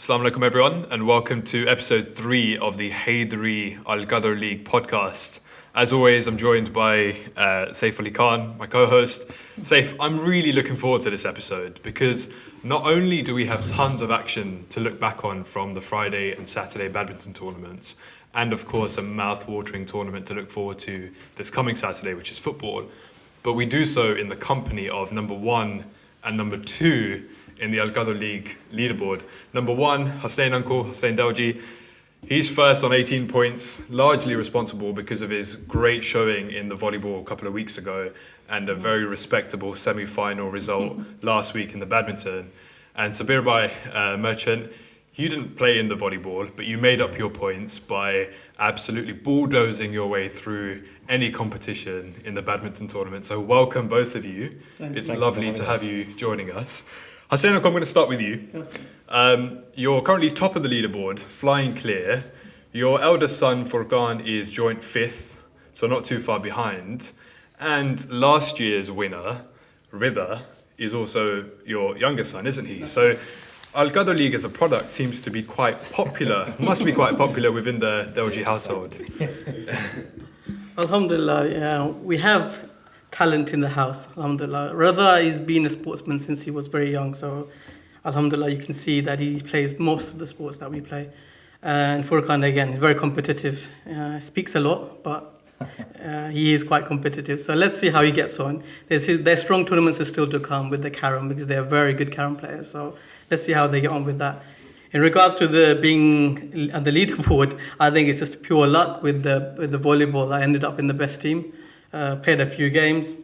Assalamu alaikum everyone, and welcome to episode 3 of the Rivalry Al-Qadr League podcast. As always, I'm joined by Saif Ali Khan, my co-host. Saif, I'm really looking forward to this episode because not only do we have tons of action to look back on from the Friday and Saturday badminton tournaments, and of course a mouth-watering tournament to look forward to this coming Saturday, which is football, but we do so in the company of number 1 and number 2 in the Al-Qadr League leaderboard. Number 1, Hussein Delji. He's first on 18 points, largely responsible because of his great showing in the volleyball a couple of weeks ago and a very respectable semi-final result last week in the badminton. And Sabir Bhai Merchant, you didn't play in the volleyball, but you made up your points by absolutely bulldozing your way through any competition in the badminton tournament. So welcome both of you. It's lovely to have you joining us. Hussein, I'm going to start with you. You're currently top of the leaderboard, flying clear. Your eldest son, Furqan, is joint 5th, so not too far behind. And last year's winner, Ridha, is also your younger son, isn't he? So Al-Qadr League as a product seems to be quite popular, must be quite popular within the Delji household. Alhamdulillah, yeah, we have talent in the house, alhamdulillah. Ridha has been a sportsman since he was very young, so alhamdulillah, you can see that he plays most of the sports that we play. And Furqan, again, is very competitive. Speaks a lot, but he is quite competitive. So let's see how he gets on. Their strong tournaments are still to come with the carom because they're very good carom players. So let's see how they get on with that. In regards to the being at the leaderboard, I think it's just pure luck with the volleyball. I ended up in the best team. Played a few games,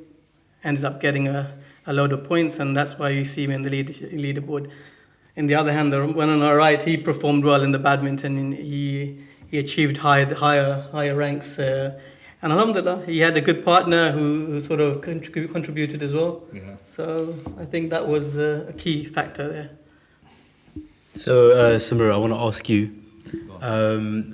ended up getting a load of points, and that's why you see me in the leaderboard. On the other hand, the one on our right, he performed well in the badminton, and he achieved higher ranks. And alhamdulillah, he had a good partner who sort of contributed as well. Yeah. So I think that was a key factor there. So Samira, I want to ask you,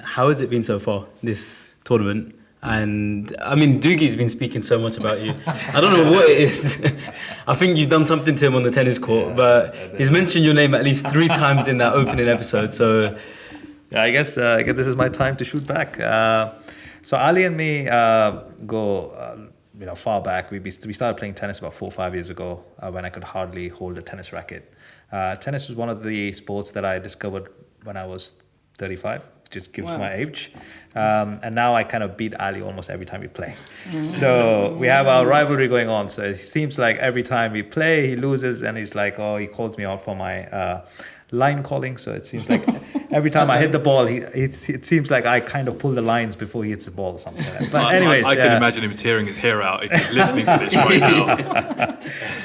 how has it been so far, this tournament? And I mean, Doogie's been speaking so much about you. I don't know what it is. I think you've done something to him on the tennis court, but he's mentioned your name at least 3 times in that opening episode. So, yeah, I guess this is my time to shoot back. So Ali and me go, far back. We started playing tennis about 4 or 5 years ago when I could hardly hold a tennis racket. Tennis was one of the sports that I discovered when I was 35. Just gives my age. And now I kind of beat Ali almost every time we play. So we have our rivalry going on. So it seems like every time we play, he loses and he's like, he calls me out for my line calling. So it seems like every time I hit the ball, it seems like I kind of pull the lines before he hits the ball or something like that. But anyways. I can imagine him tearing his hair out if he's listening to this right now.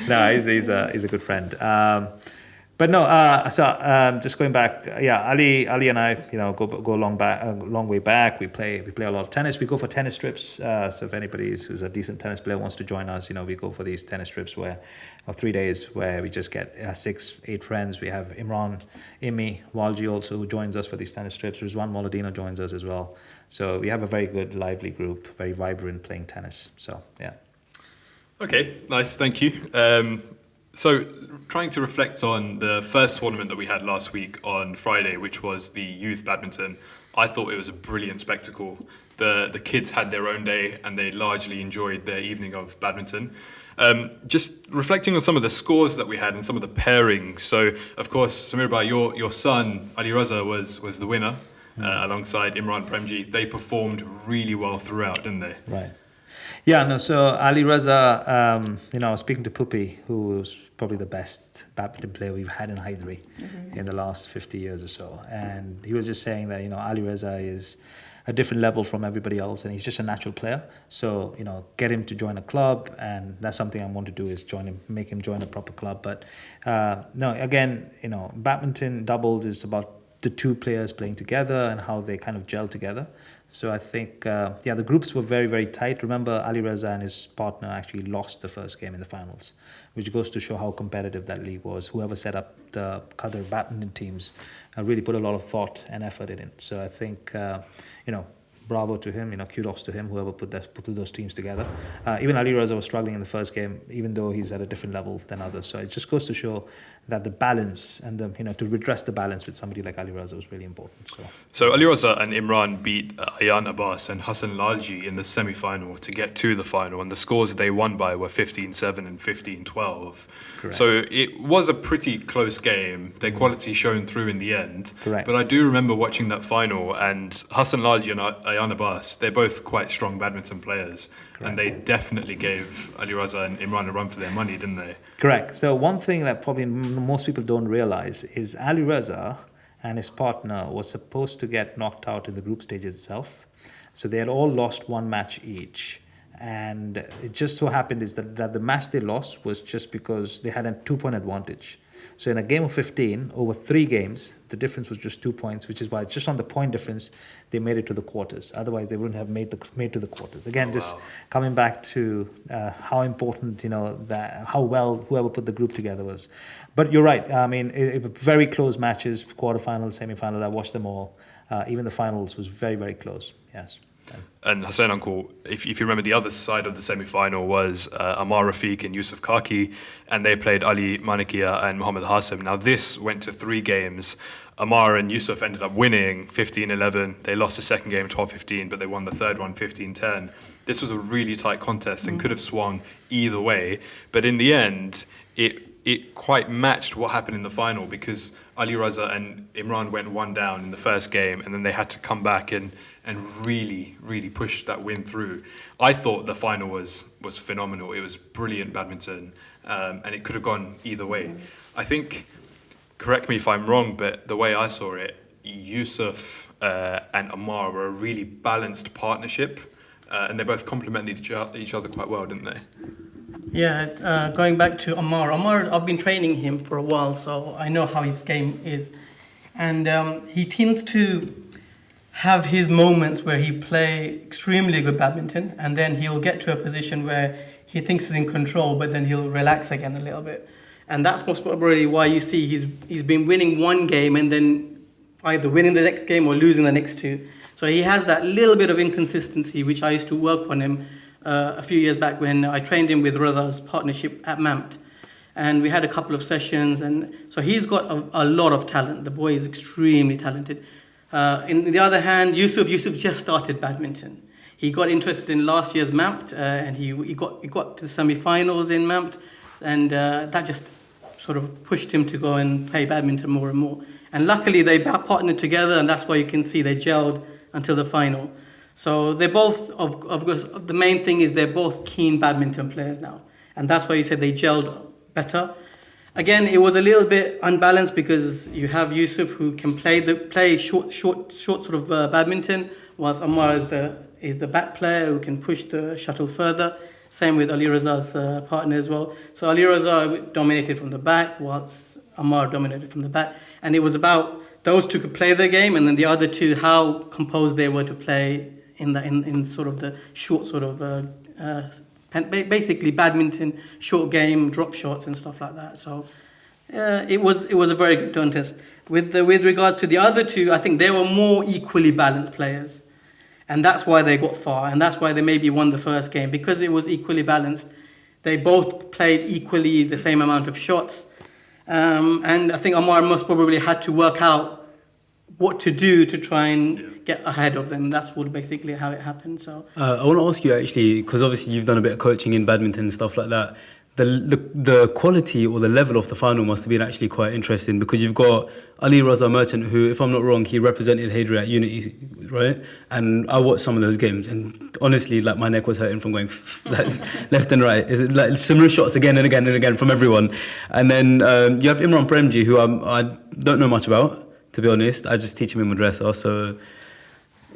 No, he's a good friend. But no, just going back, Ali and I, go a long way back. We play a lot of tennis. We go for tennis trips. So if anybody who's a decent tennis player wants to join us, we go for these tennis trips of 3 days where we just get 6-8 friends. We have Imran, Imi, Walji also who joins us for these tennis trips. Rizwan Moladino joins us as well. So we have a very good, lively group, very vibrant playing tennis. So yeah. Okay, nice, thank you. So, trying to reflect on the first tournament that we had last week on Friday, which was the youth badminton, I thought it was a brilliant spectacle. The kids had their own day and they largely enjoyed their evening of badminton. Just reflecting on some of the scores that we had and some of the pairings. So, of course, Samir Bhai, your son, Ali Raza, was the winner alongside Imran Premji. They performed really well throughout, didn't they? Right. Yeah, no, so Ali Raza, I was speaking to Pupi, who was probably the best badminton player we've had in Rivalry in the last 50 years or so. And he was just saying that, Ali Raza is a different level from everybody else and he's just a natural player. So, get him to join a club, and that's something I want to do is make him join a proper club. But no, again, badminton doubles is about the 2 players playing together and how they kind of gel together. So I think, the groups were very, very tight. Remember, Ali Raza and his partner actually lost the first game in the finals, which goes to show how competitive that league was. Whoever set up the Qadr badminton teams really put a lot of thought and effort in it. So I think, bravo to him, kudos to him, whoever put those teams together. Even Ali Raza was struggling in the first game, even though he's at a different level than others. So it just goes to show that the balance and to redress the balance with somebody like Ali Raza was really important. So Ali Raza and Imran beat Ayan Abbas and Hassan Lalji in the semi-final to get to the final, and the scores they won by were 15-7 and 15-12. Correct. So it was a pretty close game. Their quality shone through in the end. Correct. But I do remember watching that final, and Hassan Lalji and Ayan Abbas, they're both quite strong badminton players. Correct. And they definitely gave Ali Raza and Imran a run for their money, didn't they? Correct. So one thing that probably most people don't realize is Ali Raza and his partner was supposed to get knocked out in the group stage itself. So they had all lost one match each. And it just so happened is that the match they lost was just because they had a 2-point advantage. So in a game of 15, over 3 games, the difference was just 2 points, which is why just on the point difference, they made it to the quarters. Otherwise, they wouldn't have made to the quarters. Again, coming back to how important, how well whoever put the group together was. But you're right. I mean, it very close matches, quarterfinals, semi-finals. I watched them all. Even the finals was very, very close. Yes. And Hussein Uncle, if you remember, the other side of the semi-final was Ammar Rafiq and Yusuf Kaki, and they played Ali Manikia and Mohammad Hassim. Now this went to 3 games. Ammar and Yusuf ended up winning 15-11. They lost the second game 12-15, but they won the third one 15-10. This was a really tight contest and could have swung either way. But in the end, it quite matched what happened in the final, because Ali Raza and Imran went 1 down in the first game, and then they had to come back and really, really push that win through. I thought the final was phenomenal. It was brilliant badminton, and it could have gone either way. I think, correct me if I'm wrong, but the way I saw it, Yusuf and Ammar were a really balanced partnership, and they both complemented each other quite well, didn't they? Yeah, going back to Ammar, I've been training him for a while, so I know how his game is. And he tends to have his moments where he play extremely good badminton, and then he'll get to a position where he thinks he's in control, but then he'll relax again a little bit. And that's most probably why you see he's been winning 1 game and then either winning the next game or losing the next 2. So he has that little bit of inconsistency, which I used to work on him a few years back when I trained him with Rada's partnership at MAMT. And we had a couple of sessions, and so he's got a lot of talent. The boy is extremely talented. On the other hand, Yusuf just started badminton. He got interested in last year's MAMT, and he got to the semi-finals in MAMT, and that just sort of pushed him to go and play badminton more and more. And luckily, they partnered together, and that's why you can see they gelled until the final. So they're both, of course, the main thing is they're both keen badminton players now, and that's why you said they gelled better. Again, it was a little bit unbalanced because you have Yusuf who can play short sort of badminton, whilst Ammar is the back player who can push the shuttle further. Same with Ali Raza's partner as well. So Ali Raza dominated from the back, whilst Ammar dominated from the back, and it was about those two could play their game, and then the other two how composed they were to play in sort of the short sort of. Basically badminton, short game, drop shots and stuff like that. So it was a very good contest. With regards to the other two, I think they were more equally balanced players, and that's why they got far, and that's why they maybe won the first game, because it was equally balanced. They both played equally the same amount of shots, and I think Ammar most probably had to work out what to do to try and get ahead of them. That's basically how it happened. So I want to ask you actually, because obviously you've done a bit of coaching in badminton and stuff like that. The quality or the level of the final must have been actually quite interesting, because you've got Ali Raza Merchant, who, if I'm not wrong, he represented Hyder at Unity, right? And I watched some of those games, and honestly, like, my neck was hurting from going left and right. Is it like similar shots again and again and again from everyone? And then you have Imran Premji, who I don't know much about, to be honest. I just teach him in madrasa, so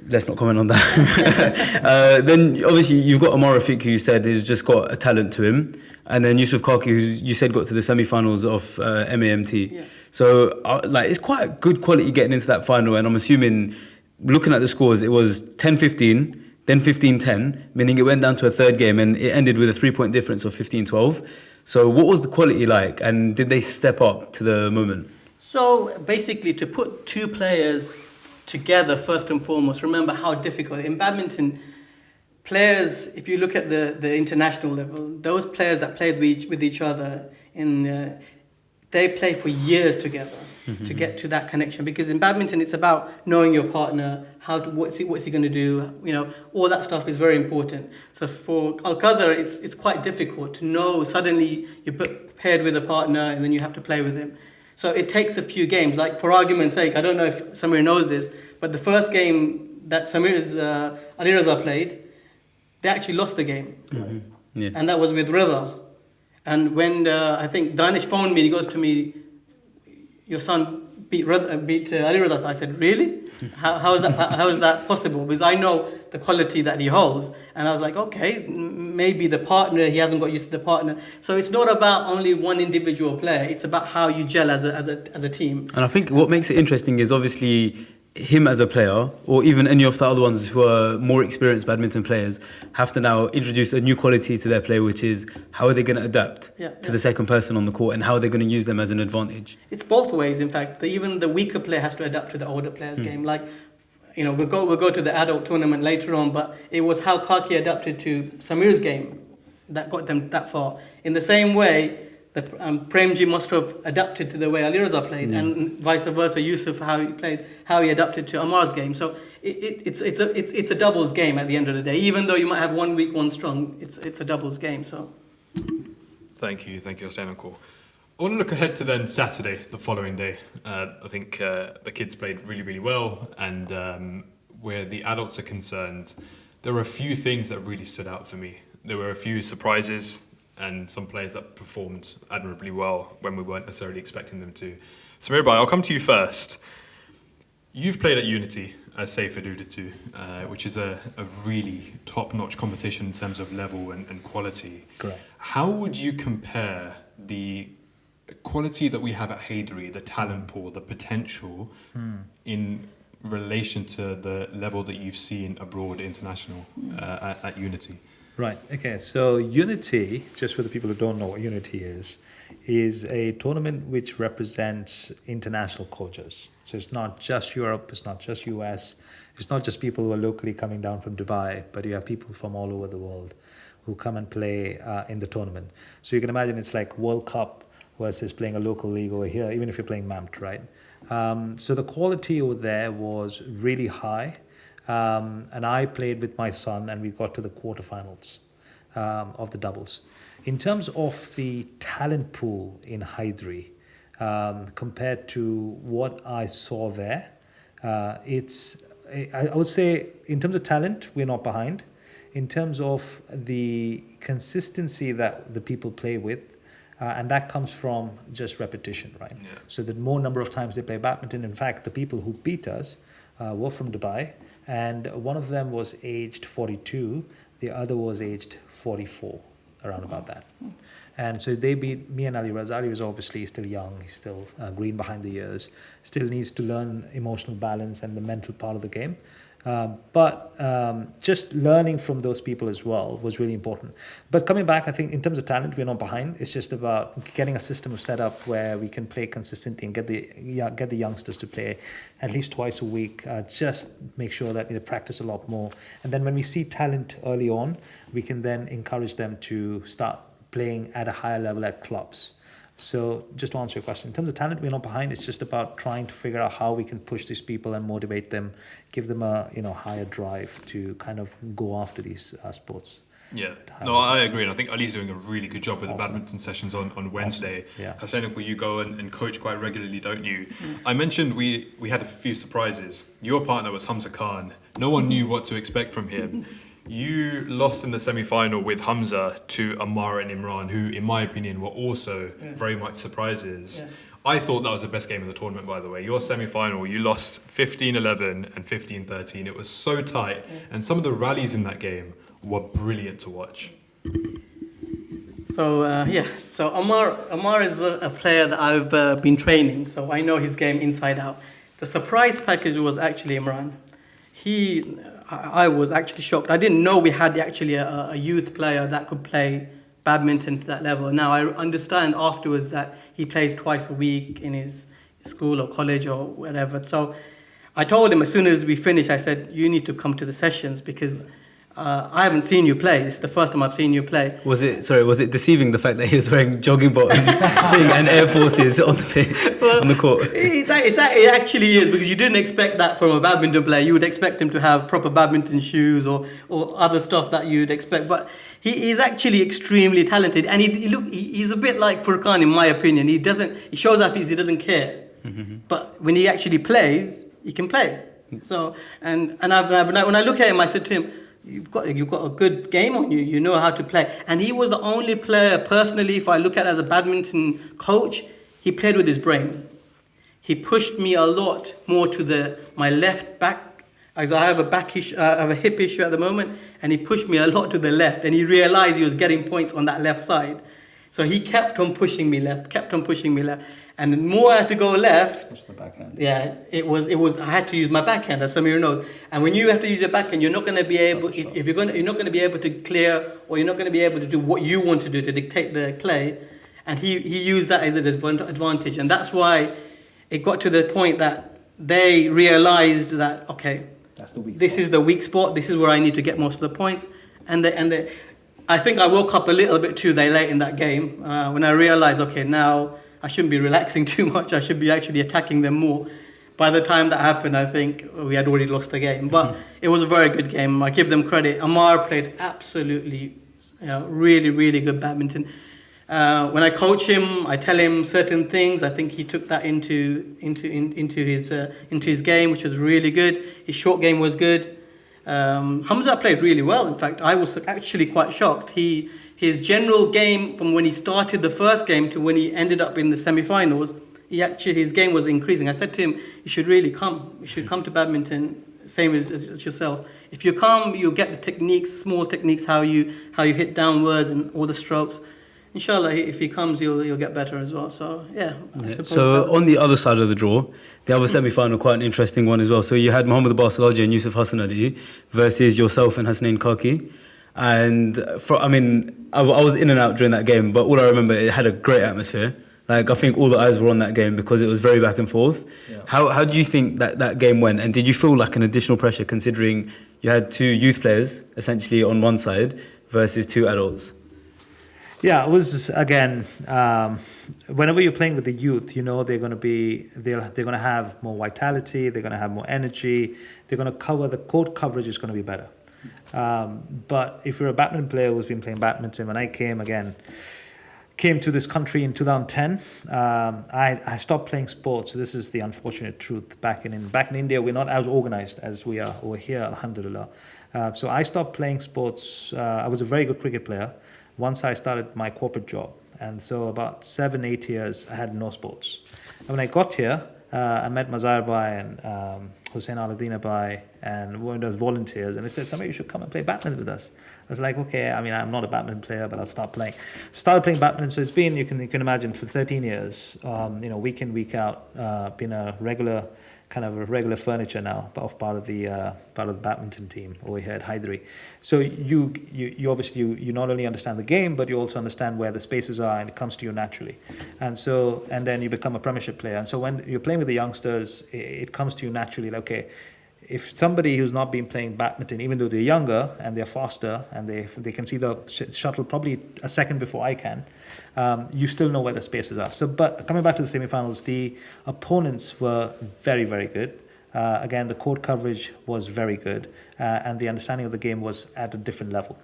let's not comment on that. Then obviously you've got Ammar Rafiq, who you said has just got a talent to him, and then Yusuf Kaki, who you said got to the semi-finals of MAMT. Yeah. So it's quite good quality getting into that final, and I'm assuming, looking at the scores, it was 10-15, then 15-10, meaning it went down to a third game, and it ended with a 3-point difference of 15-12. So what was the quality like, and did they step up to the moment? basically, to put two players together first and foremost. Remember how difficult in badminton. Players, if you look at the international level, those players that played with each other they play for years together to get to that connection. Because in badminton, it's about knowing your partner, what's he going to do. All that stuff is very important. So for Al-Qadr, it's quite difficult to know. Suddenly you're paired with a partner, and then you have to play with him. So it takes a few games. Like for argument's sake, I don't know if Samir knows this, but the first game that Samir's Ali Raza played, they actually lost the game. Yeah. And that was with Rida. And when I think Danish phoned me, he goes to me, your son beat Ali Raza. I said, really? How is that possible? Because I know the quality that he holds. And I was like, okay, maybe the partner, he hasn't got used to the partner. So it's not about only one individual player. It's about how you gel as a team. And I think what makes it interesting is obviously him as a player, or even any of the other ones who are more experienced badminton players, have to now introduce a new quality to their play, which is how are they going to adapt to the second person on the court, and how are they going to use them as an advantage. It's both ways, in fact. Even the weaker player has to adapt to the older player's game. Like, we'll go to the adult tournament later on, but it was how Kaki adapted to Samir's game that got them that far. In the same way, Premji must have adapted to the way Ali Raza played, and vice versa. Yusuf, how he adapted to Amar's game. So it's a doubles game at the end of the day. Even though you might have 1 weak, 1 strong, it's a doubles game. So, thank you, Cool. I want to look ahead to then Saturday, the following day. I think the kids played really, really well, and where the adults are concerned, there were a few things that really stood out for me. There were a few surprises, and some players that performed admirably well when we weren't necessarily expecting them to. Samir Bhai, I'll come to you first. You've played at Unity, as Saif alluded to, which is a really top-notch competition in terms of level and quality. Correct. How would you compare the quality that we have at Haydari, the talent pool, the potential, in relation to the level that you've seen abroad international at Unity? Right. Okay. So Unity, just for the people who don't know what Unity is a tournament which represents international coaches. So it's not just Europe, it's not just US, it's not just people who are locally coming down from Dubai, but you have people from all over the world who come and play in the tournament. So you can imagine it's like World Cup versus playing a local league over here, even if you're playing MAMT, right? So the quality over there was really high. And I played with my son, and we got to the quarterfinals of the doubles. In terms of the talent pool in Haydari, compared to what I saw there, I would say in terms of talent, we're not behind. In terms of the consistency that the people play with, and that comes from just repetition, right? Yeah. So the more number of times they play badminton, in fact, the people who beat us were from Dubai. And one of them was aged 42, the other was aged 44, around about that. And so they beat me and Ali Raza. Ali was obviously still young, he's still green behind the ears, still needs to learn emotional balance and the mental part of the game. But just learning from those people as well was really important. But coming back, I think in terms of talent, we're not behind. It's just about getting a system set up where we can play consistently and get the youngsters to play at least twice a week. Just make sure that they practice a lot more. And then when we see talent early on, we can then encourage them to start playing at a higher level at clubs. So just to answer your question, in terms of talent, we're not behind. It's just about trying to figure out how we can push these people and motivate them, give them a higher drive to kind of go after these sports. Yeah, no, I agree, and I think Ali's doing a really good job with the badminton sessions on Wednesday. Awesome. Yeah. Hassan, you go and coach quite regularly, don't you? I mentioned we had a few surprises. Your partner was Hamza Khan. No one knew what to expect from him. You lost in the semi-final with Hamza to Amar and Imran, who, in my opinion, were also very much surprises. Yeah. I thought that was the best game of the tournament, by the way. Your semi-final, you lost 15-11 and 15-13. It was so tight, and some of the rallies in that game were brilliant to watch. So Amar is a player that I've been training, so I know his game inside out. The surprise package was actually Imran. I was actually shocked. I didn't know we had actually a youth player that could play badminton to that level. Now, I understand afterwards that he plays twice a week in his school or college or whatever. So I told him as soon as we finished, I said, you need to come to the sessions because I haven't seen you play. It's the first time I've seen you play. Was it deceiving the fact that he was wearing jogging bottoms and Air Forces on the court? It actually is, because you didn't expect that from a badminton player. You would expect him to have proper badminton shoes or other stuff that you'd expect. But he's actually extremely talented, and he's a bit like Furqan in my opinion. He shows up because he doesn't care. Mm-hmm. But when he actually plays, he can play. So when I look at him, I said to him, You've got a good game on you. You know how to play. And he was the only player, personally, if I look at it as a badminton coach, he played with his brain. He pushed me a lot more to my left back, as I have I have a hip issue at the moment, and he pushed me a lot to the left. And he realized he was getting points on that left side, so he kept on pushing me left. And the more I had to go left, What's the backhand? Yeah, it was. I had to use my backhand, as Samir knows. And when you have to use your backhand, you're not going to be able. You're not going to be able to clear, or you're not going to be able to do what you want to do to dictate the play. And he used that as his advantage, and that's why it got to the point that they realized that this is the weak spot. This is where I need to get most of the points. I think I woke up a little bit too late in that game when I realized, now I shouldn't be relaxing too much. I should be actually attacking them more. By the time that happened, I think we had already lost the game. But it was a very good game. I give them credit. Amar played absolutely, really, really good badminton. When I coach him, I tell him certain things. I think he took that into his game, which was really good. His short game was good. Hamza played really well. In fact, I was actually quite shocked. His general game from when he started the first game to when he ended up in the semi-finals, his game was increasing. I said to him, you should really come. You should come to badminton, same as yourself. If you come, you'll get the techniques, small techniques, how you hit downwards and all the strokes. Inshallah, if he comes, he'll get better as well. So, yeah. So, on the other side of the draw, the other semi-final, quite an interesting one as well. So, you had Mohammad Barsalaji and Yusuf Hassan Ali versus yourself and Hasnain Kaki. And I was in and out during that game, but all I remember, it had a great atmosphere. Like, I think all the eyes were on that game because it was very back and forth. Yeah. How do you think that game went? And did you feel like an additional pressure considering you had two youth players essentially on one side versus two adults? Yeah, it was, again, whenever you're playing with the youth, they're going to have more vitality, they're going to have more energy, they're going to the court coverage is going to be better. But if you're a badminton player who's been playing badminton, when I came to this country in 2010, I stopped playing sports. So this is the unfortunate truth. Back in India, we're not as organized as we are over here, alhamdulillah. So I stopped playing sports. I was a very good cricket player once I started my corporate job. And so about 7-8 years, I had no sports. And when I got here, I met Mazhar Bhai and Hussein Al-Adina Bhai and one of those volunteers, and they said, "Somebody, you should come and play badminton with us." I was like, okay, I'm not a badminton player, but I'll start playing. Started playing badminton, so it's been, you can imagine, for 13 years, week in, week out, been a regular furniture now of part of the badminton team over here at Hyderabad. So you obviously you not only understand the game, but you also understand where the spaces are, and it comes to you naturally. And then you become a premiership player. And so when you're playing with the youngsters, it comes to you naturally. Like, okay, if somebody who's not been playing badminton, even though they're younger and they're faster and they can see the shuttle probably a second before I can, you still know where the spaces are. So, but coming back to the semi-finals, the opponents were very, very good. Again, the court coverage was very good, and the understanding of the game was at a different level.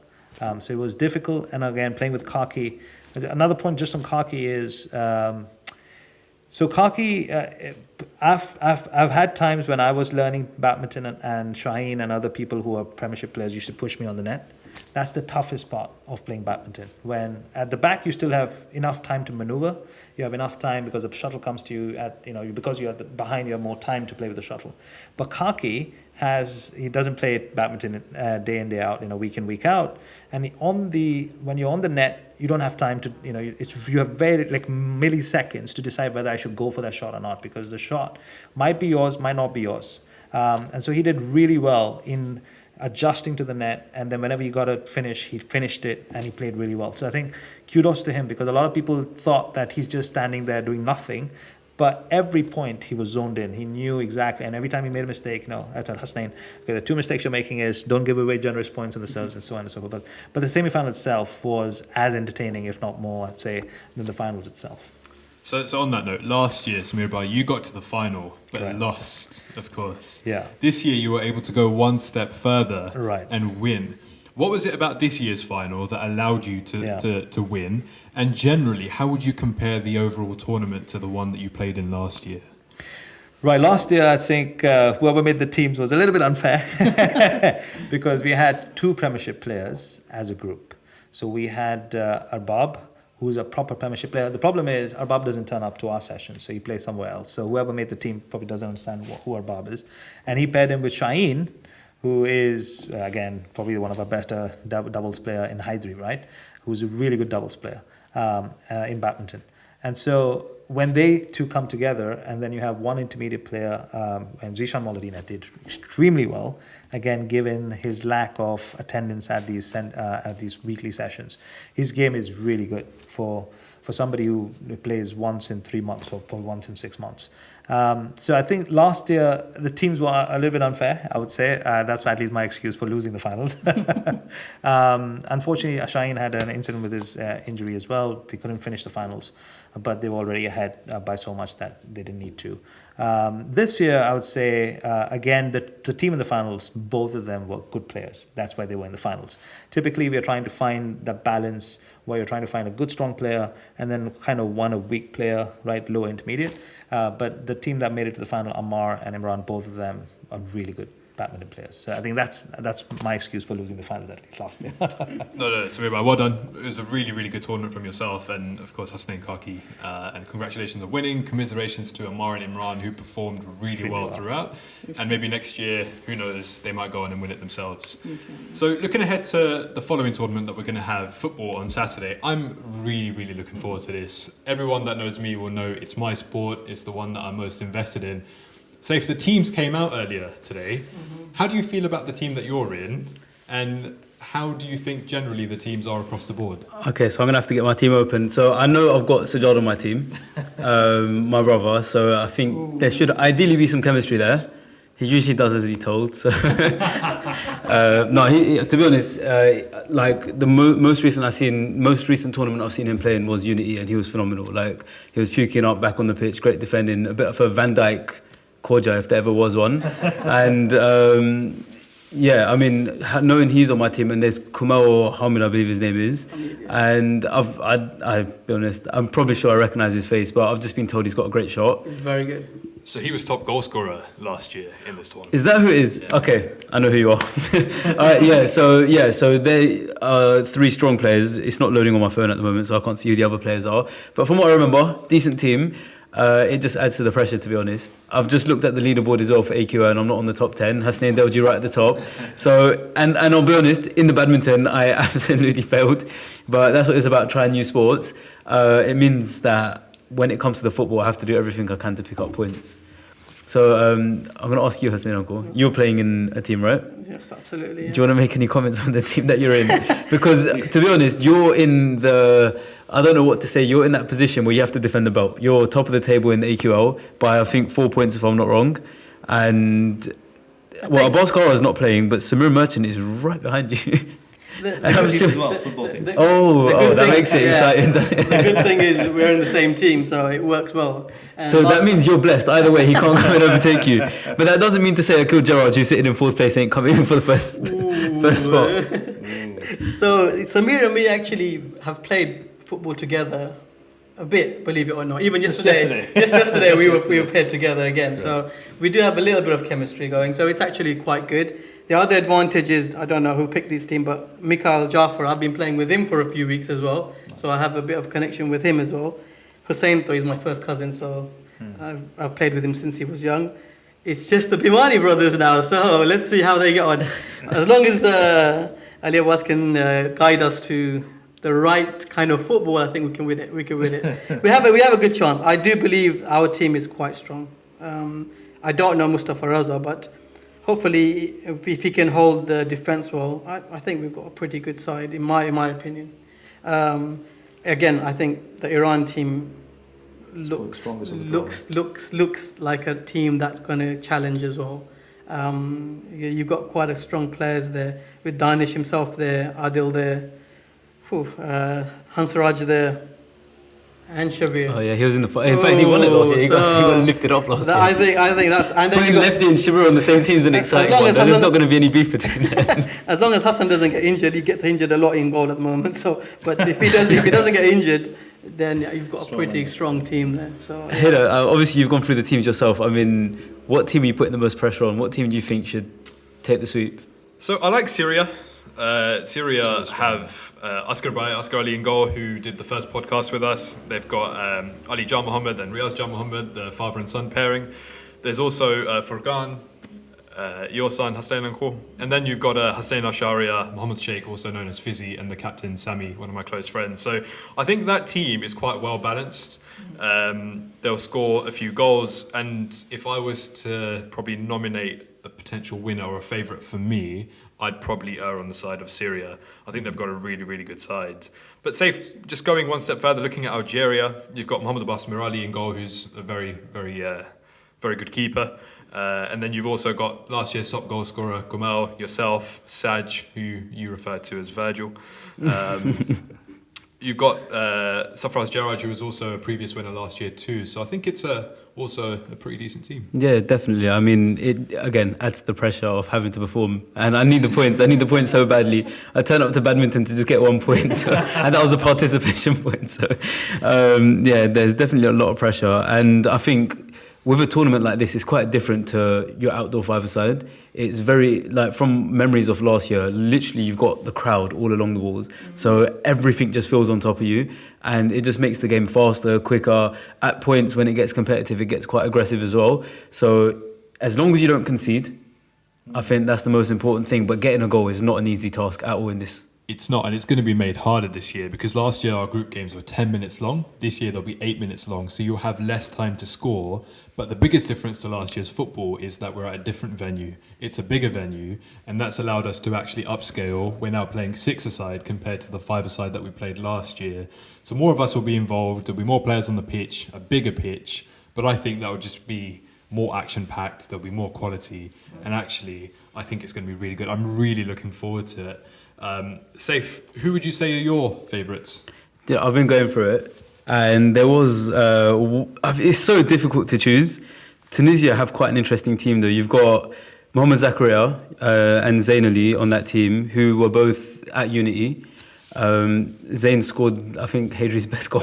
So it was difficult. And again, playing with Kaki. Another point just on Kaki is, so Kaki, I've had times when I was learning badminton and Shaheen and other people who are premiership players used to push me on the net. That's the toughest part of playing badminton. When at the back you still have enough time to maneuver, you have enough time because the shuttle comes to you because you're behind, you have more time to play with the shuttle. But Kaki he doesn't play badminton day in, day out, week in, week out. And when you're on the net, you don't have time to, you have very milliseconds to decide whether I should go for that shot or not, because the shot might be yours, might not be yours. And so he did really well in adjusting to the net, and then whenever he got a finish, he finished it, and he played really well. So I think kudos to him, because a lot of people thought that he's just standing there doing nothing, But every point he was zoned in. He knew exactly, and every time he made a mistake, I told Hasnain, okay, the two mistakes you're making is don't give away generous points on the serves and so on and so forth. But the semi-final itself was as entertaining, if not more, I'd say, than the finals itself. So on that note, last year, Samir Bhai, you got to the final, but Right. lost, of course. Yeah. This year, you were able to go one step further Right. and win. What was it about this year's final that allowed you Yeah. to win? And generally, how would you compare the overall tournament to the one that you played in last year? Right, last year I think whoever made the teams was a little bit unfair because we had two Premiership players as a group. So we had Arbab, who's a proper Premiership player. The problem is Arbab doesn't turn up to our session, so he plays somewhere else. So whoever made the team probably doesn't understand who Arbab is. And he paired him with Shaheen, who is, again, probably one of our better doubles player in Hydri, right? Who's a really good doubles player in badminton. And so when they two come together, and then you have one intermediate player, and Zishan Moladina did extremely well, again, given his lack of attendance at these weekly sessions. His game is really good for somebody who plays once in 3 months or probably once in 6 months. So I think last year the teams were a little bit unfair, I would say. That's at least my excuse for losing the finals. Unfortunately, Shaheen had an incident with his injury as well. We couldn't finish the finals, but they were already ahead by so much that they didn't need to. This year, I would say, again, the team in the finals, both of them were good players. That's why they were in the finals. Typically, we are trying to find the balance where you're trying to find a good, strong player and then kind of a weak player, right, low intermediate. But the team that made it to the final, Ammar and Imran, both of them are really good badminton players. So I think that's my excuse for losing the finals at least last year. No, Samir Bhai, well done. It was a really, really good tournament from yourself and, of course, Hasnain Kaki. And congratulations on winning. Commiserations to Ammar and Imran, who performed really well throughout. And maybe next year, who knows, they might go on and win it themselves. So looking ahead to the following tournament that we're going to have, football on Saturday, I'm really, really looking forward to this. Everyone that knows me will know it's my sport. It's the one that I'm most invested in. Saif, the teams came out earlier today. How do you feel about the team that you're in? And how do you think generally the teams are across the board? Okay, so I'm going to have to get my team open. So I know I've got Sajjad on my team, my brother. So I think there should ideally be some chemistry there. He usually does as he's told. So no, to be honest, like the most recent tournament I've seen him playing was Unity, and he was phenomenal. Like he was puking up back on the pitch, great defending, a bit of a Van Dijk Korja if there ever was one, and yeah, I mean knowing he's on my team and there's Kumail Hamid, I believe his name is, and I'll be honest, I'm probably sure I recognise his face, but I've just been told he's got a great shot. It's very good. So he was top goal scorer last year in this tournament. Is that who it is? Yeah. Okay, I know who you are. So they are three strong players. It's not loading on my phone at the moment, so I can't see who the other players are. But from what I remember, decent team. It just adds to the pressure, to be honest. I've just looked at the leaderboard as well for AQA, and I'm not on the top 10. Hasnain Delji right at the top. So, and I'll be honest, in the badminton, I absolutely failed. But that's what it's about, trying new sports. It means that when it comes to the football, I have to do everything I can to pick up points. So I'm going to ask you, Hasnain Uncle. You're playing in a team, right? Yes, absolutely. Yeah. Do you want to make any comments on the team that you're in? Because, to be honest, you're in the... I don't know what to say. You're in that position where you have to defend the belt. You're top of the table in the AQL by, I think, 4 points if I'm not wrong. And, well, Abbas Kara is not playing, but Samir Merchant is right behind you. Football team. That makes it exciting, doesn't it? The good thing is we're in the same team, so it works well. And so that means you're blessed. Either way, he can't come and overtake you. But that doesn't mean to say Akil Gerard, who's sitting in fourth place, ain't coming in for the first spot. So Samir and me actually have played football together a bit, believe it or not. Even yesterday we were paired together again. So we do have a little bit of chemistry going. So it's actually quite good. The other advantage is, I don't know who picked this team, but Mikhail Jafar, I've been playing with him for a few weeks as well. So I have a bit of connection with him as well. Hussein, though, is my first cousin, so I've played with him since he was young. It's just the Bimani brothers now, so let's see how they get on. As long as Ali Abbas can guide us to the right kind of football, I think we can win it. We have a good chance. I do believe our team is quite strong. I don't know Mustafa Raza, but hopefully if he can hold the defence well, I think we've got a pretty good side in my opinion. Again, I think the Iran team looks like a team that's going to challenge as well. You've got quite a strong players there with Danish himself there, Adil there, Hansraj there, and Shabir. Oh yeah, he was in the in fact he won it last year. He got lifted off last year. I think that's and then Putting you got, Lefty and Shabir on the same team's an exciting one. There's not going to be any beef between them. as long as Hassan doesn't get injured, he gets injured a lot in goal at the moment. So, but if he doesn't get injured, then you've got a pretty strong team there. So Hida, obviously you've gone through the teams yourself. I mean, what team are you putting the most pressure on? What team do you think should take the sweep? So I like Syria. Syria have Askar Ali in goal, who did the first podcast with us. They've got Ali Jar Mohammed and Riaz Jar Mohammed, the father and son pairing. There's also Furqan, Yosan, Hussein Anko. And then you've got Hussein Asharia, Mohammed Sheikh, also known as Fizzy, and the captain Sami, one of my close friends. So I think that team is quite well balanced. They'll score a few goals. And if I was to probably nominate a potential winner or a favourite for me, I'd probably err on the side of Syria. I think they've got a really, really good side. But just going one step further, looking at Algeria, you've got Mohamed Abbas Mirali in goal, who's a very, very, very good keeper. And then you've also got last year's top goal scorer, Gomel, yourself, Saj, who you referred to as Virgil. You've got Safraz Gerard, who was also a previous winner last year too. So I think it's also a pretty decent team. Yeah, definitely. I mean, it again adds to the pressure of having to perform. And I need the points. I need the points so badly. I turned up to badminton to just get 1 point. So, and that was the participation point. So, yeah, there's definitely a lot of pressure. And I think with a tournament like this, it's quite different to your outdoor five-a-side. It's very, like, from memories of last year, literally you've got the crowd all along the walls. So everything just feels on top of you. And it just makes the game faster, quicker. At points, when it gets competitive, it gets quite aggressive as well. So as long as you don't concede, I think that's the most important thing. But getting a goal is not an easy task at all in this. It's not, and it's going to be made harder this year because last year our group games were 10 minutes long. This year they'll be 8 minutes long, so you'll have less time to score. But the biggest difference to last year's football is that we're at a different venue. It's a bigger venue, and that's allowed us to actually upscale. We're now playing six-a-side compared to the five-a-side that we played last year. So more of us will be involved. There'll be more players on the pitch, a bigger pitch. But I think that will just be more action-packed. There'll be more quality. And actually, I think it's going to be really good. I'm really looking forward to it. Saif, who would you say are your favourites? Yeah, I've been going through it, and there was it's so difficult to choose. Tunisia have quite an interesting team though. You've got Mohamed Zakaria and Zain Ali on that team, who were both at Unity. Zain scored, I think, Hadri's best goal.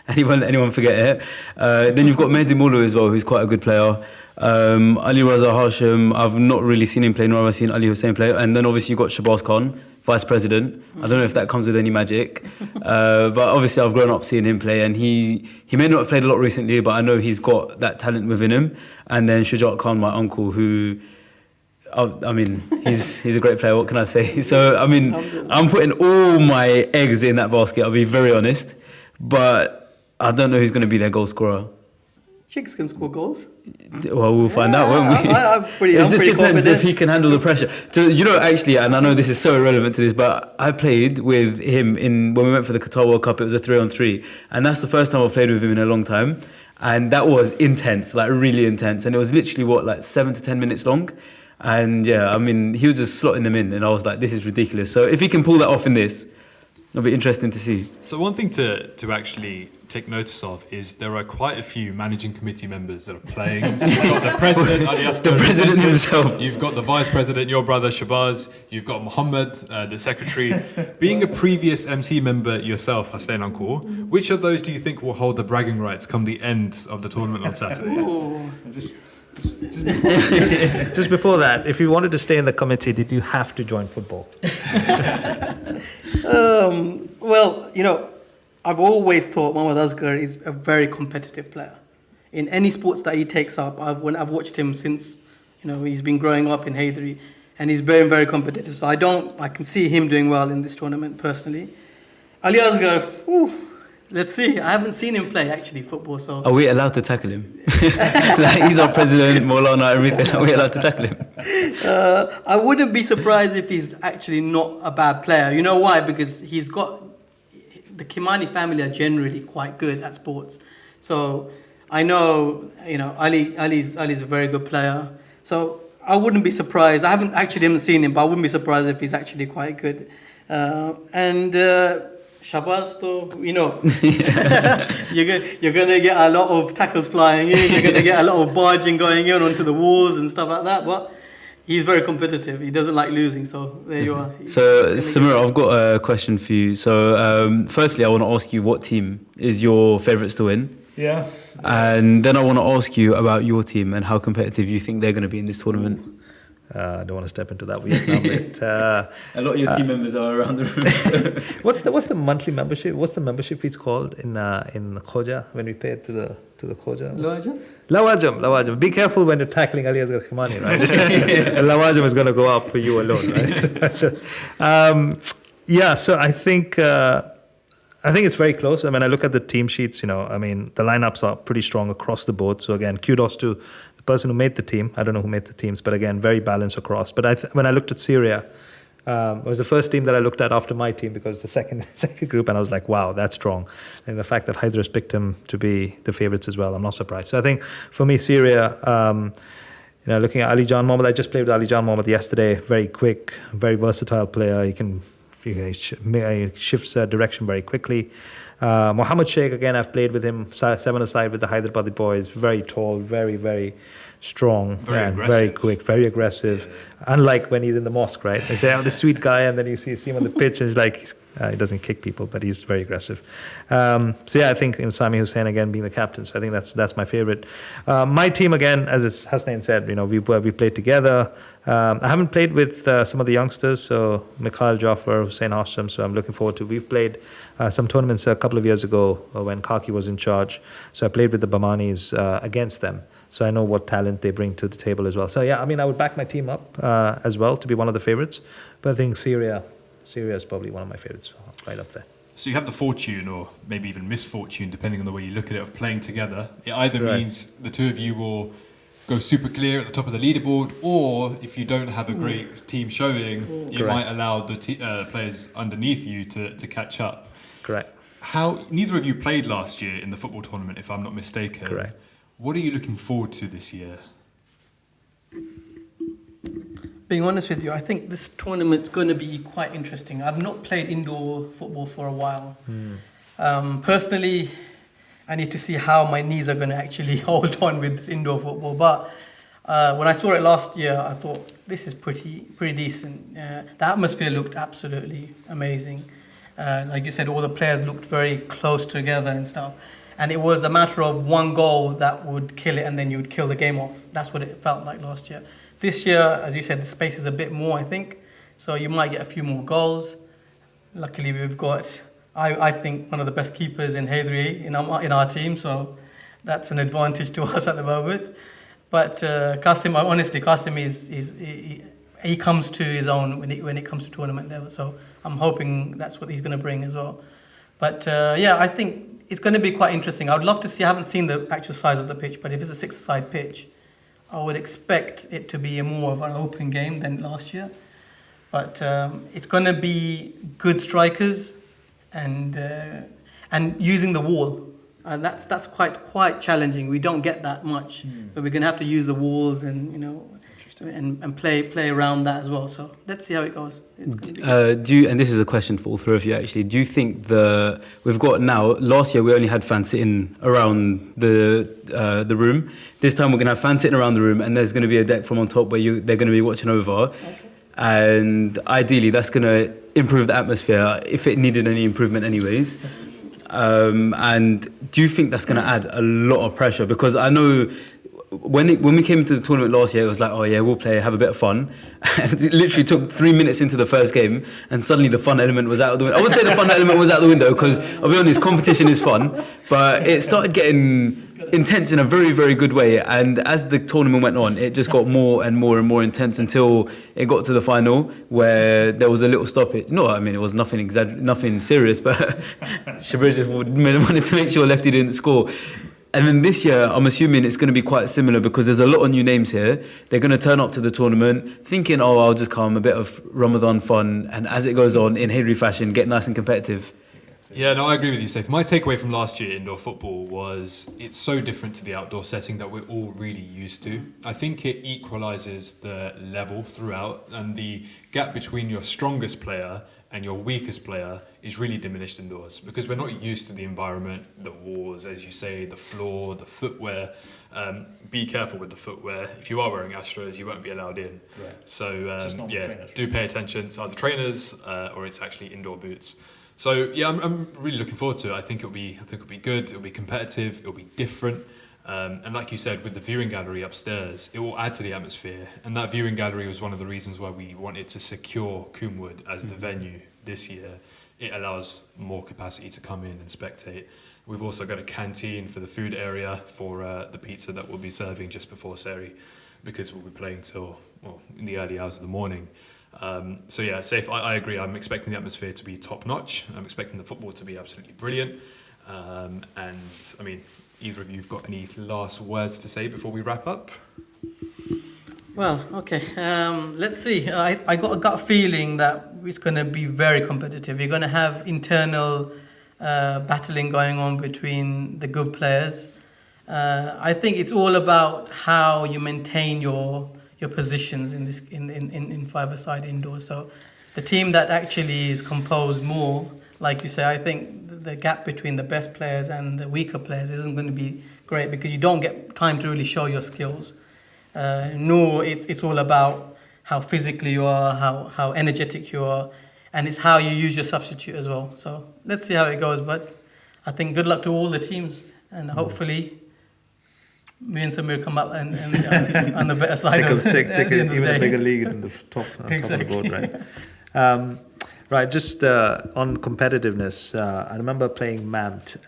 anyone forget it? Then you've got Mehdi Moulou as well, who's quite a good player. Ali Raza Hashim, I've not really seen him play, nor have I seen Ali Hussein play. And then obviously you've got Shabazz Khan, Vice President. I don't know if that comes with any magic. But obviously I've grown up seeing him play, and he may not have played a lot recently, but I know he's got that talent within him. And then Shujat Khan, my uncle, who, I mean, he's a great player, what can I say? So, I mean, I'm putting all my eggs in that basket, I'll be very honest. But I don't know who's going to be their goal scorer. Chicks can score goals. Well, we'll find out, won't we? It just depends if he can handle the pressure. So, you know, actually, and I know this is so irrelevant to this, but I played with him when we went for the Qatar World Cup. It was a 3-on-3, and that's the first time I've played with him in a long time. And that was intense, like really intense. And it was literally 7 to 10 minutes long. And yeah, I mean, he was just slotting them in, and I was like, this is ridiculous. So if he can pull that off in this, it'll be interesting to see. So one thing to actually take notice of is there are quite a few managing committee members that are playing. So you've got the president, Ali Asghar, the president himself. You've got the vice president, your brother Shabazz. You've got Mohammed, the secretary. Being a previous MC member yourself, Hussein Anko, which of those do you think will hold the bragging rights come the end of the tournament on Saturday? Just before that, if you wanted to stay in the committee, did you have to join football? Well, you know, I've always thought Mohamed Asghar is a very competitive player. In any sports that he takes up, I've watched him since, you know, he's been growing up in Haydari, and he's very, very competitive. So I can see him doing well in this tournament personally. Ali Asghar, let's see. I haven't seen him play actually football. So are we allowed to tackle him? Like, he's our president, Maulana, everything. Are we allowed to tackle him? I wouldn't be surprised if he's actually not a bad player. You know why? Because the Kimani family are generally quite good at sports. So I know, Ali's a very good player. So I wouldn't be surprised. I haven't seen him, but I wouldn't be surprised if he's actually quite good. And Shabazz, though, you're gonna get a lot of tackles flying in. You're gonna get a lot of barging going in onto the walls and stuff like that. But he's very competitive. He doesn't like losing. So there you are. So Samira, I've got a question for you. So firstly, I want to ask you, what team is your favourites to win? Yeah. And then I want to ask you about your team and how competitive you think they're going to be in this tournament. I don't want to step into that weird number. A lot of your team members are around the room. What's the monthly membership? What's the membership fees called in Khoja when we pay it to the Khoja? Lawajam. Be careful when you're tackling Alias Khimani, right? Lawajam is going to go up for you alone, right? So I think it's very close. I mean, I look at the team sheets. The lineups are pretty strong across the board. So again, kudos to the person who made the team. I don't know who made the teams, but again, very balanced across. But when I looked at Syria, it was the first team that I looked at after my team because the second group, and I was like, wow, that's strong. And the fact that Hydra has picked him to be the favourites as well, I'm not surprised. So I think for me, Syria, looking at Ali Jan Mohammed, I just played with Ali Jan Mohammed yesterday. Very quick, very versatile player. He shifts direction very quickly. Mohammed Sheikh, again, I've played with him 7-a-side with the Hyderabadi boys. Very tall, very, very strong, very quick, very aggressive. Unlike when he's in the mosque, right? They say, this sweet guy, and then you see him on the pitch, and he's like, he doesn't kick people, but he's very aggressive. I think Sami Hussain again being the captain. So I think that's my favorite. My team again, as Hasnain said, we played together. I haven't played with some of the youngsters, so Mikhail Jafar, Hussein Hashim. So I'm looking forward to. We've played some tournaments a couple of years ago when Kaki was in charge. So I played with the Bamanis against them. So I know what talent they bring to the table as well. So I would back my team up as well to be one of the favorites. But I think Syria is probably one of my favorites, right up there. So you have the fortune, or maybe even misfortune, depending on the way you look at it, of playing together. It either means the two of you will go super clear at the top of the leaderboard, or if you don't have a great team showing, you might allow the players underneath you to catch up. Correct. Neither of you played last year in the football tournament, if I'm not mistaken. Correct. What are you looking forward to this year? Being honest with you, I think this tournament's going to be quite interesting. I've not played indoor football for a while. Personally, I need to see how my knees are going to actually hold on with this indoor football. But when I saw it last year, I thought this is pretty decent. The atmosphere looked absolutely amazing. Like you said, all the players looked very close together and stuff. And it was a matter of one goal that would kill it, and then you would kill the game off. That's what it felt like last year. This year, as you said, the space is a bit more, I think. So you might get a few more goals. Luckily, we've got, I think, one of the best keepers in Haydri in our team. So that's an advantage to us at the moment. But Qasim he comes to his own when it comes to tournament level. So I'm hoping that's what he's going to bring as well. But I think it's going to be quite interesting. I would love to see. I haven't seen the actual size of the pitch, but if it's a 6-a-side pitch, I would expect it to be more of an open game than last year. But it's going to be good strikers and using the wall. And that's quite challenging. We don't get that much, but we're going to have to use the walls and and play around that as well. So let's see how it goes. It's going to be and this is a question for all three of you actually. Do you think we've got now? Last year we only had fans sitting around the room. This time we're going to have fans sitting around the room, and there's going to be a deck from on top where they're going to be watching over. Okay. And ideally that's going to improve the atmosphere if it needed any improvement anyways. And do you think that's going to add a lot of pressure? Because I know when we came into the tournament last year, it was like, oh yeah, we'll play, have a bit of fun. And it literally took 3 minutes into the first game, and suddenly the fun element was out of the window. I would say the fun element was out the window because, I'll be honest, competition is fun, but it started getting intense in a very, very good way. And as the tournament went on, it just got more and more and more intense until it got to the final where there was a little stoppage. No, I mean, it was nothing serious, but Shabir just wanted to make sure Lefty didn't score. And then this year, I'm assuming it's going to be quite similar because there's a lot of new names here. They're going to turn up to the tournament thinking, oh, I'll just come, a bit of Ramadan fun, and as it goes on, in Haydri fashion, get nice and competitive. Yeah, no, I agree with you, Saif. My takeaway from last year indoor football was it's so different to the outdoor setting that we're all really used to. I think it equalises the level throughout, and the gap between your strongest player and your weakest player is really diminished indoors because we're not used to the environment, the walls, as you say, the floor, the footwear. Be careful with the footwear. If you are wearing Astros, you won't be allowed in. Right. So Yeah, do pay attention to either trainers or it's actually indoor boots. So yeah, I'm really looking forward to it. I think it'll be good. It'll be competitive. It'll be different. And like you said, with the viewing gallery upstairs, it will add to the atmosphere. And that viewing gallery was one of the reasons why we wanted to secure Coomwood as the venue this year. It allows more capacity to come in and spectate. We've also got a canteen for the food area for the pizza that we'll be serving just before Seri, because we'll be playing till in the early hours of the morning. So yeah, Saif, I agree. I'm expecting the atmosphere to be top notch. I'm expecting the football to be absolutely brilliant. And I mean, either of you have got any last words to say before we wrap up? Well, okay. Let's see. I got a gut feeling that it's going to be very competitive. You're going to have internal battling going on between the good players. I think it's all about how you maintain your positions in five-a-side indoors. So the team that actually is composed more, like you say, I think the gap between the best players and the weaker players isn't going to be great because you don't get time to really show your skills. Nor it's all about how physically you are, how energetic you are, and it's how you use your substitute as well. So let's see how it goes. But I think good luck to all the teams, and hopefully me and Samir come up and on the better side take of even a bigger league in the top, Exactly. top of the board, right? Right, just on competitiveness, I remember playing MAMT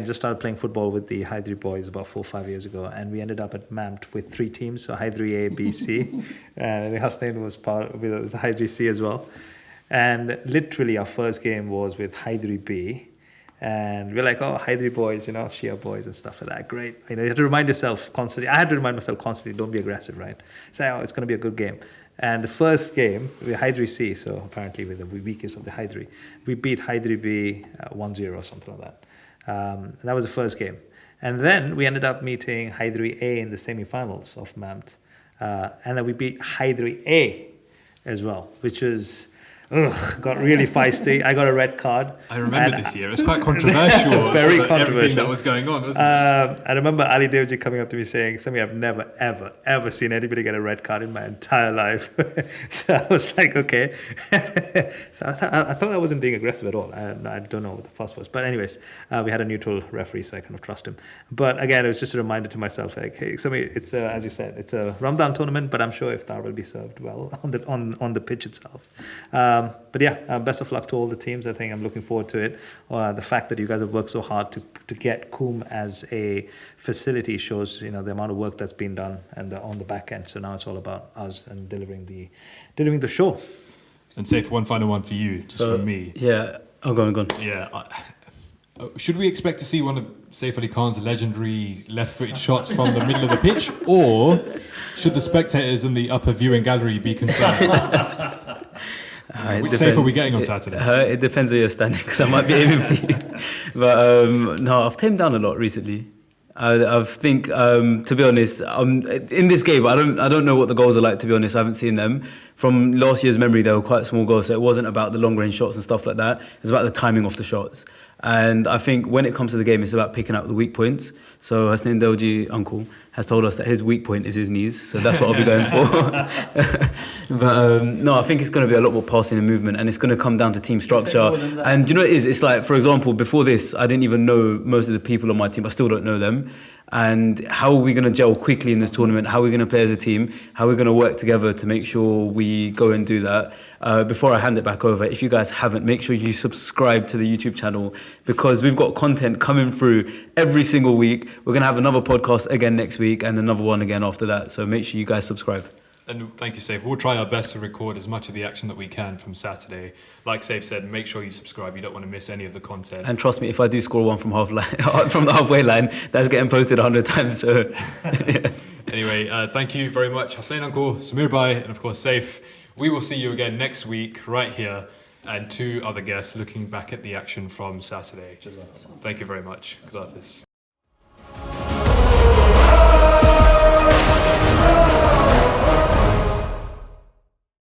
just started playing football with the Hydri boys about 4 or 5 years ago, and we ended up at MAMT with 3 teams, so Hydri A, B, C, and the Hussein was was the Hydri C as well. And literally our first game was with Hydri B, and we're like, oh, Hydri boys, Shia boys and stuff like that. Great. You had to remind yourself constantly. I had to remind myself constantly, don't be aggressive, right? Say, it's going to be a good game. And the first game, we were Hydri C, so apparently with the weakest of the Hydri, we beat Hydri B 1-0 or something like that. And that was the first game. And then we ended up meeting Hydri A in the semi-finals of MAMT. And then we beat Hydri A as well, which was... got really feisty. I got a red card. I remember this year. It was quite controversial. Very controversial. Everything that was going on, wasn't it? I remember Ali Devji coming up to me saying, Samir, I've never, ever, ever seen anybody get a red card in my entire life. So I was like, okay. So I thought I wasn't being aggressive at all. I don't know what the fuss was. But anyways, we had a neutral referee, so I kind of trust him. But again, it was just a reminder to myself, like, hey, Samir, it's as you said, it's a Ramadan tournament, but I'm sure iftar will be served well on the pitch itself. But yeah, best of luck to all the teams. I think I'm looking forward to it. The fact that you guys have worked so hard to get Coom as a facility shows the amount of work that's been done and on the back end. So now it's all about us and delivering the show. And Saif, one final one for you, just from me. Yeah, go on. Yeah. Should we expect to see one of Saif Ali Khan's legendary left-footed shots from the middle of the pitch, or should the spectators in the upper viewing gallery be concerned? Which Saif are we getting on Saturday? It depends where you're standing, because I might be aiming for you. But no, I've tamed down a lot recently. I think, to be honest, in this game, I don't know what the goals are like. To be honest, I haven't seen them. From last year's memory, they were quite small goals, so it wasn't about the long range shots and stuff like that. It was about the timing of the shots. And I think when it comes to the game, it's about picking out the weak points. So Hasnain Delji, uncle, has told us that his weak point is his knees. So that's what I'll be going for. But no, I think it's going to be a lot more passing and movement, and it's going to come down to team structure. And do you know what it is? It's like, for example, before this, I didn't even know most of the people on my team. I still don't know them. And how are we going to gel quickly in this tournament? How are we going to play as a team? How are we going to work together to make sure we go and do that? Before I hand it back over, if you guys haven't, make sure you subscribe to the YouTube channel, because we've got content coming through every single week. We're going to have another podcast again next week and another one again after that. So make sure you guys subscribe. And thank you, Saif. We'll try our best to record as much of the action that we can from Saturday. Like Saif said, make sure you subscribe. You don't want to miss any of the content. And trust me, if I do score one from from the halfway line, that's getting posted 100 times. So, yeah. Anyway, thank you very much, Hasnain Uncle, Samir Bhai, and of course Saif. We will see you again next week right here. and 2 other guests looking back at the action from Saturday. Thank you very much. Khudafis.